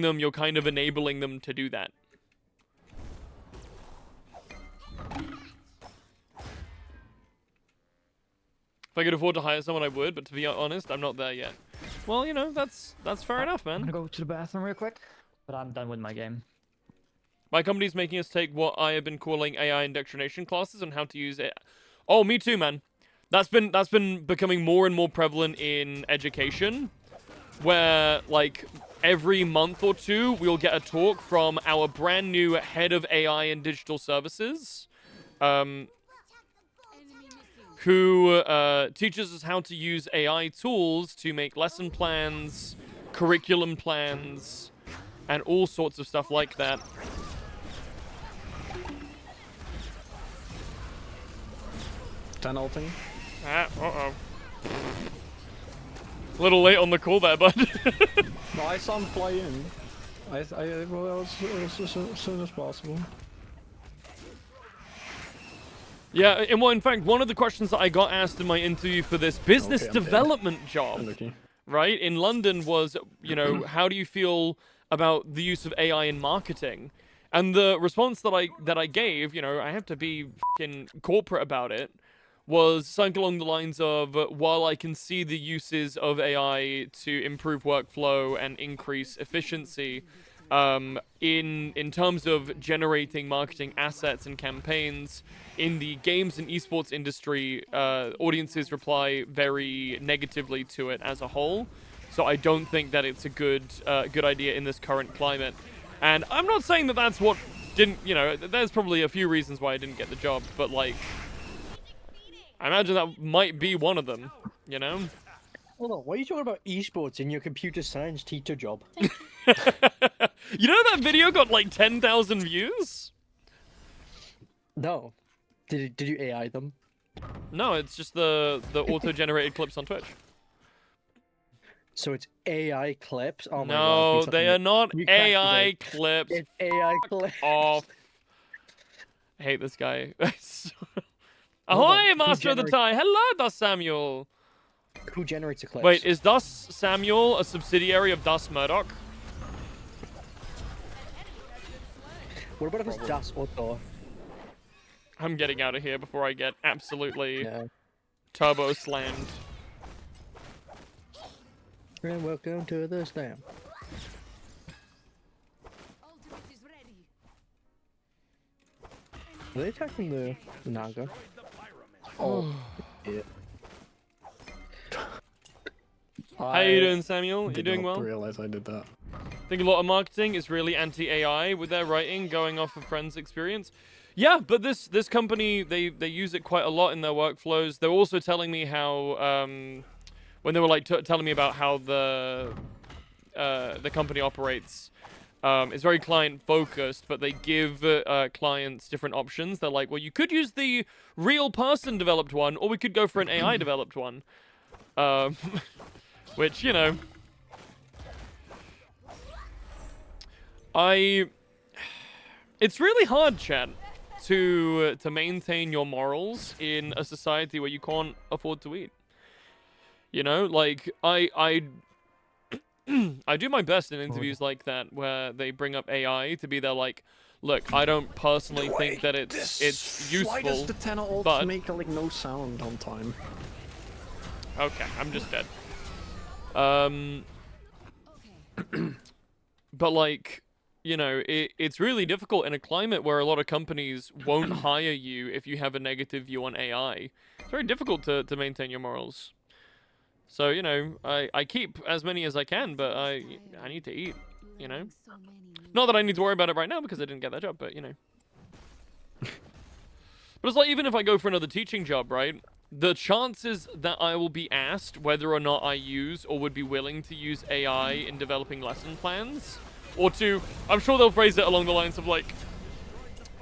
them, you're kind of enabling them to do that. If I could afford to hire someone, I would, but to be honest, I'm not there yet. Well, you know, that's fair enough, man. I'm gonna go to the bathroom real quick, but I'm done with my game. My company's making us take what I have been calling AI indoctrination classes on how to use it. Oh, me too, man. That's been becoming more and more prevalent in education, where like every month or two we'll get a talk from our brand new head of AI and digital services, who teaches us how to use AI tools to make lesson plans, curriculum plans, and all sorts of stuff like that. Ulting. Uh-oh. A little late on the call there, bud. No, I saw him fly in. Well, as soon as possible. Yeah, and well, in fact, one of the questions that I got asked in my interview for this business development job, right, in London was, you know, how do you feel about the use of AI in marketing? And the response that I gave, you know, I have to be fucking corporate about it, was something along the lines of, while I can see the uses of AI to improve workflow and increase efficiency, in terms of generating marketing assets and campaigns in the games and esports industry, audiences reply very negatively to it as a whole. So I don't think that it's a good idea in this current climate. And I'm not saying that that's what didn't, you know, there's probably a few reasons why I didn't get the job, but like, I imagine that might be one of them, you know? Hold on, why are you talking about esports in your computer science teacher job? You know that video got like 10,000 views? No. Did you AI them? No, it's just the auto-generated clips on Twitch. So it's AI clips? Oh my god. No, they are not AI clips. It's AI clips. Off. I hate this guy. Ahoy, Master of the Tie! Hello, Das Samuel! Who generates the clips? Wait, is Das Samuel a subsidiary of Das Murdoch? What about if it's Das Otto? I'm getting out of here before I get absolutely turbo slammed. And welcome to the slam. Are they attacking the Naga? Oh. Yeah. How you doing, Samuel? You doing well? I realize I did that. I think a lot of marketing is really anti-AI with their writing, going off of friends' experience. Yeah, but this company, they use it quite a lot in their workflows. They're also telling me how, when they were like telling me about how the company operates, it's very client-focused, but they give clients different options. They're like, well, you could use the real person-developed one, or we could go for an AI-developed one. Which, you know... It's really hard, chat, to maintain your morals in a society where you can't afford to eat. You know, like, I do my best in interviews like that, where they bring up AI to be there like, look, I don't personally think that it's useful, Why does the 10 ult but... make like no sound on time? Okay, I'm just dead. But like, you know, it's really difficult in a climate where a lot of companies won't hire you if you have a negative view on AI. It's very difficult to maintain your morals. So, you know, I keep as many as I can, but I need to eat, you know? Not that I need to worry about it right now because I didn't get that job, but, you know. But it's like, even if I go for another teaching job, right? The chances that I will be asked whether or not I use or would be willing to use AI in developing lesson plans, or to, I'm sure they'll phrase it along the lines of like,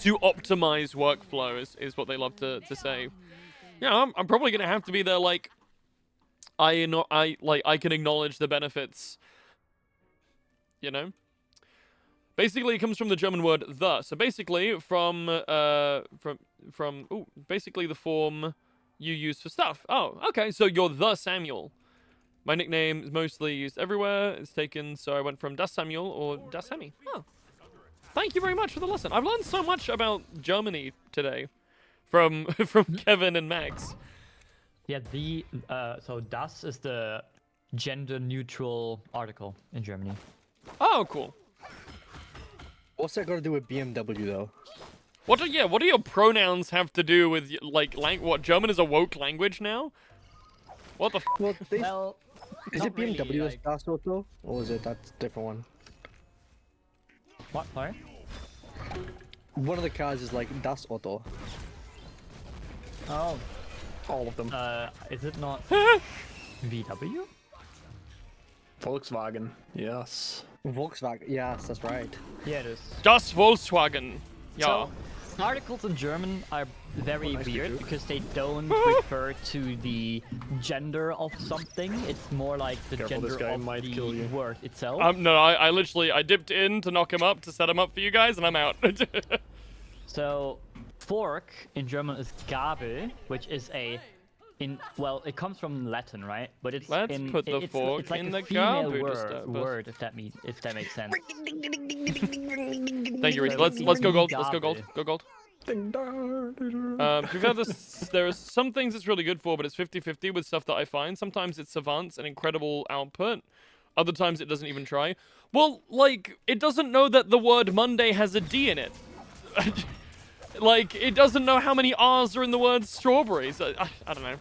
to optimize workflow is what they love to say. Yeah, I'm probably gonna have to be there like, I can acknowledge the benefits, you know? Basically, it comes from the German word the. So basically, basically the form you use for stuff. Oh, okay. So you're the Samuel. My nickname is mostly used everywhere. It's taken, so I went from Das Samuel or Das Semi. Oh. Thank you very much for the lesson. I've learned so much about Germany today from Kevin and Max. Yeah, so das is the gender-neutral article in Germany. Oh, cool. What's that got to do with BMW though? What do your pronouns have to do with like what German is a woke language now? What the? Well, Well, is not it BMW really, that's like- Das Auto, or is it that different one? What? Sorry? One of the cars is like Das Auto. Oh, All of them. is it not VW? Volkswagen. Yes. Volkswagen. Yes, that's right. Yeah, it is. Das Volkswagen. Ja. So, articles in German are very nice weird picture. because they don't refer to the gender of something. It's more like the Careful, gender this guy of might the kill you. word itself. No, I literally dipped in to knock him up to set him up for you guys, and I'm out. So, fork in German is Gabel, which is well, it comes from Latin, right? But it's Let's put the fork it's like in a the female garbage word, disturber. if that makes sense. Thank you, Reese. Let's go gold. Let's go gold. Go gold. To be fair, there are some things it's really good for, but it's 50-50 with stuff that I find. Sometimes it's savants and incredible output. Other times it doesn't even try. Well, like, it doesn't know that the word Monday has a D in it. Like, it doesn't know how many R's are in the word strawberries. I don't know.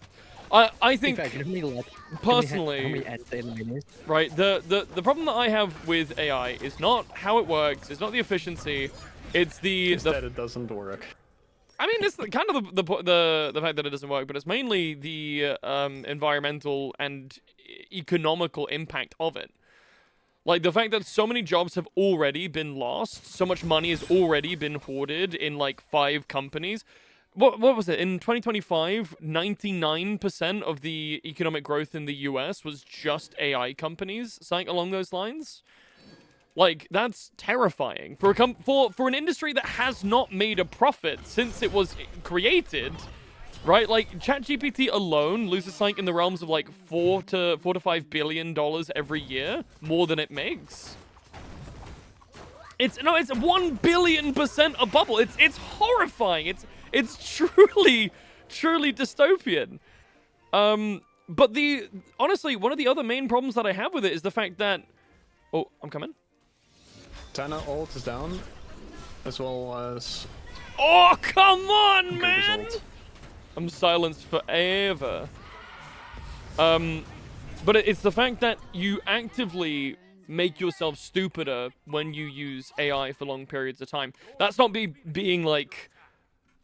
I think, In fact, how many personally, how many N's in the minute? right, the problem that I have with AI is not how it works, it's not the efficiency, it's the Instead, it doesn't work. I mean, it's kind of the fact that it doesn't work, but it's mainly the environmental and economical impact of it. Like, the fact that so many jobs have already been lost, so much money has already been hoarded in, like, 5 companies. What was it? In 2025, 99% of the economic growth in the US was just AI companies, something along those lines. Like, that's terrifying. For an industry that has not made a profit since it was created, right? Like, ChatGPT alone loses something in the realms of like $4 to $5 billion every year, more than it makes. It's 1 billion% a bubble. It's horrifying. It's truly dystopian. But honestly, one of the other main problems that I have with it is the fact that, oh, I'm coming. Tana ult is down, as well as Oh, come on, good man! result. I'm silenced forever. But it's the fact that you actively make yourself stupider when you use AI for long periods of time. That's not being like,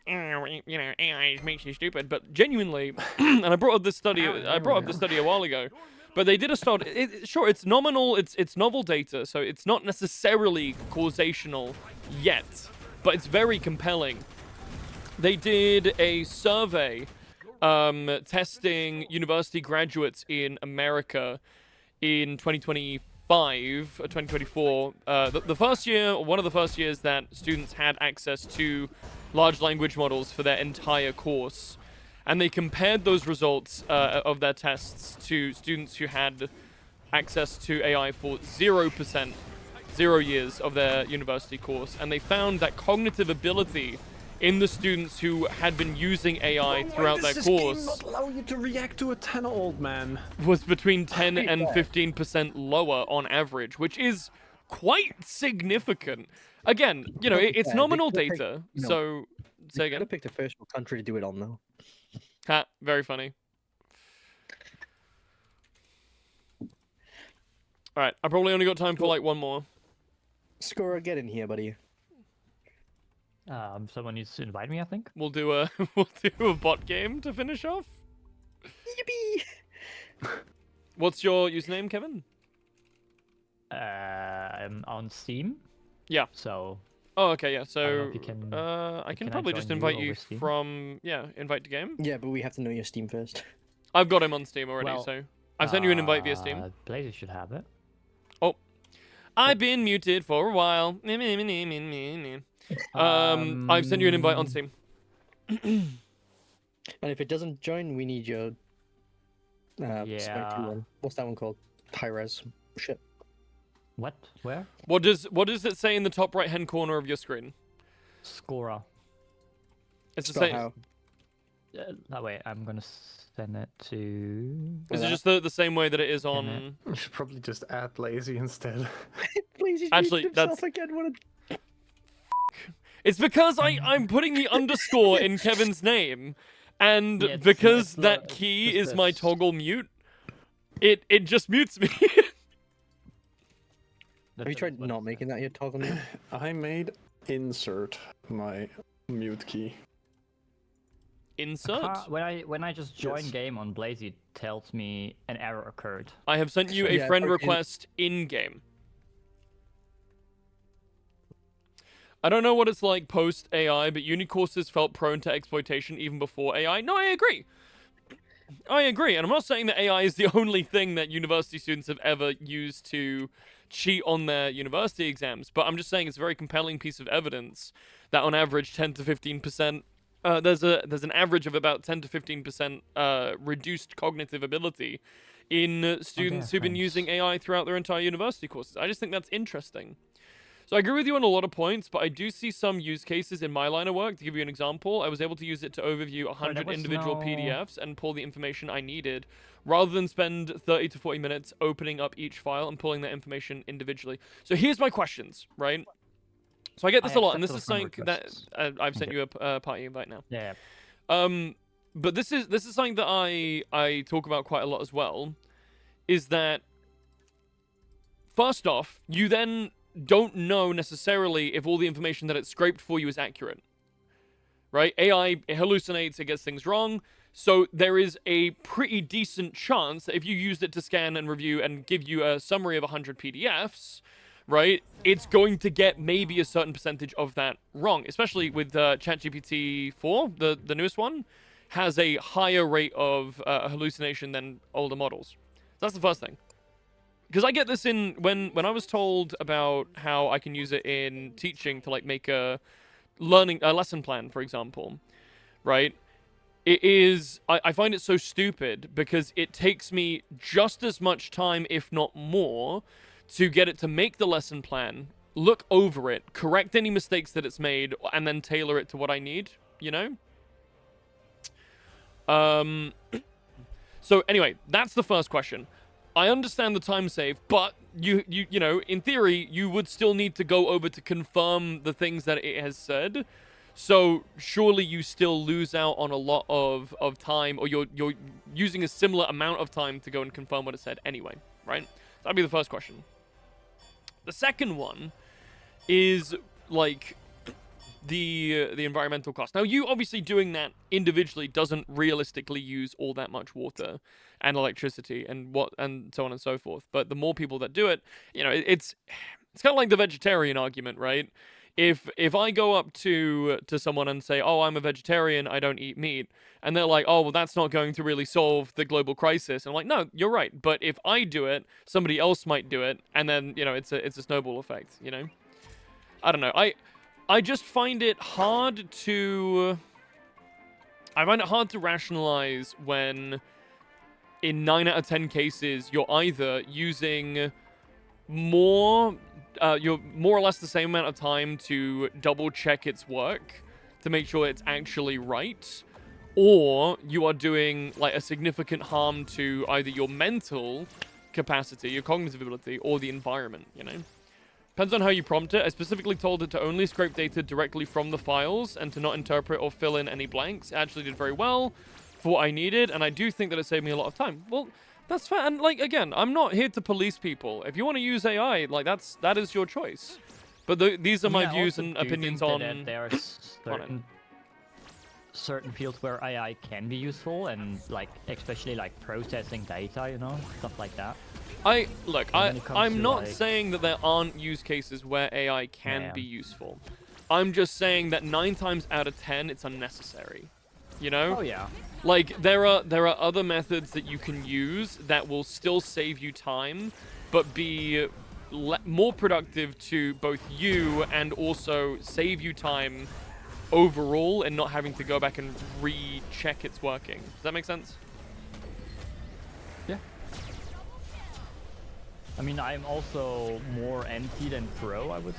AI makes you stupid, but genuinely, and I brought up this study. I brought up this study a while ago. But they did a study. Sure, it's nominal. It's novel data, so it's not necessarily causational yet, but it's very compelling. They did a survey testing university graduates in America in 2025 or 2024. The first year, one of the first years that students had access to large language models for their entire course. And they compared those results of their tests to students who had access to AI for 0%, 0 years of their university course. And they found that cognitive ability in the students who had been using AI throughout their course not allow you to react to a Tana old man. was between 10 and 15% lower on average, which is quite significant. Again, you know, it's nominal data, so say I again. picked a first world country to do it on though. Ha, very funny. Alright, I probably only got time for like one more. Scorer, get in here, buddy. Someone needs to invite me, I think. We'll do a bot game to finish off. Yippee! What's your username, Kevin? I'm on Steam. Yeah. So. Oh, okay, yeah. I don't know So if you can- I can can I probably join just you invite over you Steam? from invite to game. Yeah, but we have to know your Steam first. I've got him on Steam already, Well, so I've sent you an invite via Steam. Blazers should have it. Oh, I've been muted for a while. I've sent you an invite on Steam. And if it doesn't join, we need your Yeah. 2-1. What's that one called? High res. Shit. What? Where? What does it say in the top right hand corner of your screen? Scorer. It's the Spell same. how? That way, I'm gonna send it to. Is it just the same way that it is on? You should probably just add lazy instead. Please, he's Actually, muted himself that's- again. What a... It's because I'm putting the underscore in Kevin's name, and Yeah, because it's that the- key just is my this. toggle mute, it just mutes me. Have you tried not making that your toggle mute? I made insert my mute key. Insert. When I just join Yes. game on Blaze, it tells me an error occurred. I have sent you a Yeah, friend okay. request in game. I don't know what it's like post AI, but uni courses felt prone to exploitation even before AI. No, I agree. I agree, and I'm not saying that AI is the only thing that university students have ever used to cheat on their university exams, but I'm just saying it's a very compelling piece of evidence that on average 10 to 15%, there's an average of about 10 to 15% reduced cognitive ability in students who've been thanks. using AI throughout their entire university courses. I just think that's interesting. So I agree with you on a lot of points, but I do see some use cases in my line of work. To give you an example, I was able to use it to overview 100 was individual no- PDFs and pull the information I needed, rather than spend 30 to 40 minutes opening up each file and pulling that information individually. So here's my questions, right? So I get this a lot, and this is accept something those that requests. I've sent you a party invite now. Yeah. But this is something that I talk about quite a lot as well, is that first off, you then don't know necessarily if all the information that it's scraped for you is accurate. Right? AI, it hallucinates, it gets things wrong. So there is a pretty decent chance that if you used it to scan and review and give you a summary of 100 PDFs, right, it's going to get maybe a certain percentage of that wrong, especially with ChatGPT 4, the newest one, has a higher rate of hallucination than older models. So that's the first thing. Because I get this in when I was told about how I can use it in teaching to like make a lesson plan, for example, right? It is I find it so stupid because it takes me just as much time, if not more, to get it to make the lesson plan, look over it, correct any mistakes that it's made, and then tailor it to what I need, you know? So anyway, that's the first question. I understand the time save, but you know, in theory, you would still need to go over to confirm the things that it has said. So surely you still lose out on a lot of time, or you're using a similar amount of time to go and confirm what it said anyway, right? That'd be the first question. The second one is like the environmental cost. Now, you obviously doing that individually doesn't realistically use all that much water and electricity and so on and so forth. But the more people that do it, you know, it's kind of like the vegetarian argument, right? If I go up to someone and say, "Oh, I'm a vegetarian, I don't eat meat," and they're like, "Oh, well, that's not going to really solve the global crisis," and I'm like, "No, you're right. But if I do it, somebody else might do it, and then you know, it's a snowball effect. You know, I don't know. I just find it hard to rationalize when in 9 out of 10 cases you're either using you're more or less the same amount of time to double check its work to make sure it's actually right, or you are doing like a significant harm to either your mental capacity, your cognitive ability, or the environment, you know? Depends on how you prompt it. I specifically told it to only scrape data directly from the files and to not interpret or fill in any blanks. It actually did very well for what I needed, and I do think that it saved me a lot of time. Well, that's fair. And like, again, I'm not here to police people. If you want to use AI, like that is your choice. But these are my views and opinions on that there are certain fields where AI can be useful, and like especially like processing data, you know, stuff like that. I'm not saying that there aren't use cases where AI can be useful. I'm just saying that 9 times out of 10 it's unnecessary. You know? Oh yeah. Like there are other methods that you can use that will still save you time, but be more productive to both you and also save you time overall, and not having to go back and recheck it's working. Does that make sense? I mean, I'm also more anti than pro, I would